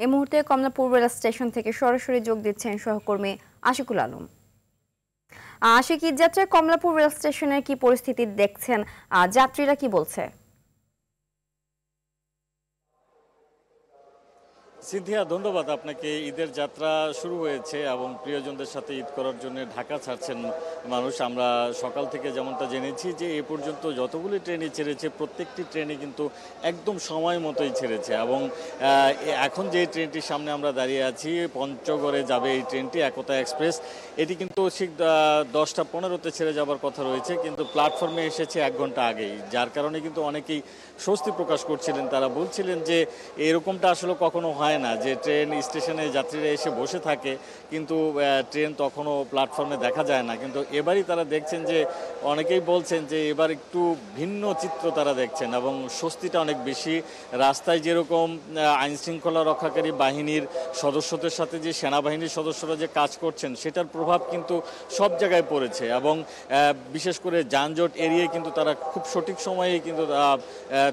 এই মুহূর্তে Kamalapur rail station থেকে সরাসরি যোগ দিচ্ছেন সহকর্মী আশিকুল আলম। আশিক, ঈদযাত্রায় কমলাপুর রেল স্টেশনের কি পরিস্থিতি দেখছেন, যাত্রীরা কি বলছে? সিন্ধিয়া, ধন্যবাদ আপনাকে। ঈদের যাত্রা শুরু হয়েছে এবং প্রিয়জনদের সাথে ঈদ করার জন্য ঢাকা ছাড়ছেন মানুষ। আমরা সকাল থেকে যেমনটা জেনেছি যে এ পর্যন্ত যতগুলি ট্রেনই ছেড়েছে প্রত্যেকটি ট্রেনই কিন্তু একদম সময় মতোই ছেড়েছে এবং এখন যে ট্রেনটির সামনে আমরা দাঁড়িয়ে আছি, পঞ্চগড়ে যাবে এই ট্রেনটি, একতা এক্সপ্রেস। এটি কিন্তু ঠিক 10টা 15-তে ছেড়ে যাবার কথা রয়েছে, কিন্তু প্ল্যাটফর্মে এসেছে 1 ঘন্টা আগেই, যার কারণে কিন্তু অনেকেই স্বস্তি প্রকাশ করছিলেন। তারা বলছিলেন যে এরকমটা আসলে কখনো হয় না যে ট্রেন স্টেশনে যাত্রীরা এসে বসে থাকে কিন্তু ট্রেন তখনও প্ল্যাটফর্মে দেখা যায় না। কিন্তু এবারই তারা দেখছেন যে অনেকেই বলছেন যে এবার একটু ভিন্ন চিত্র তারা দেখছেন এবং স্বস্তিটা অনেক বেশি। রাস্তায় যেরকম আইনশৃঙ্খলা রক্ষাকারী বাহিনীর সদস্যদের সাথে যে সেনাবাহিনীর সদস্যরা যে কাজ করছেন সেটার প্রভাব কিন্তু সব জায়গায় পড়েছে এবং বিশেষ করে যানজট এড়িয়ে কিন্তু তারা খুব সঠিক সময়ে কিন্তু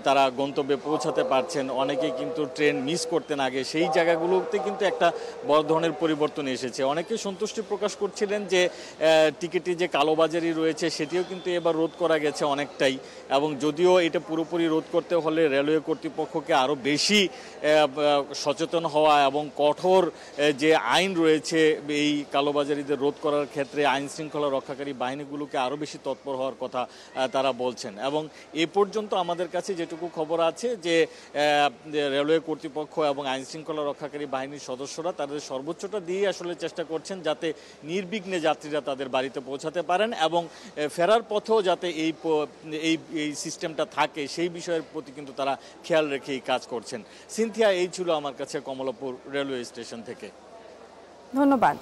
তারা গন্তব্যে পৌঁছাতে পারছেন। অনেকেই কিন্তু ট্রেন মিস করতেন আগে, সেই জায়গাগুলোতে কিন্তু একটা বড় ধরনের পরিবর্তন এসেছে। অনেকে সন্তুষ্টি প্রকাশ করছিলেন যে টিকিটে যে কালোবাজারি রয়েছে সেটিও কিন্তু এবার রোধ করা গেছে অনেকটাই, এবং যদিও এটা পুরোপুরি রোধ করতে হলে রেলওয়ে কর্তৃপক্ষকে আরও বেশি সচেতন হওয়া এবং কঠোর যে আইন রয়েছে এই কালোবাজারিদের রোধ করার ক্ষেত্রে আইন শৃঙ্খলা রক্ষাকারী বাহিনীগুলোকে আরও বেশি তৎপর হওয়ার কথা তারা বলছেন। এবং এ পর্যন্ত আমাদের কাছে যেটুকু খবর আছে যে রেলওয়ে কর্তৃপক্ষ এবং আইন শৃঙ্খলা রক্ষাকারী বাহিনীর সদস্যরা তাদের সর্বোচ্চটা দিয়ে আসলে চেষ্টা করছেন যাতে নির্বিঘ্নে যাত্রীরা তাদের বাড়িতে পৌঁছাতে পারেন এবং ফেরার পথেও যাতে এই সিস্টেমটা থাকে সেই বিষয়ের প্রতি কিন্তু তারা খেয়াল রেখেই কাজ করছেন। সিনথিয়া, এই ছিল আমার কাছে কমলাপুর রেলওয়ে স্টেশন থেকে। ধন্যবাদ।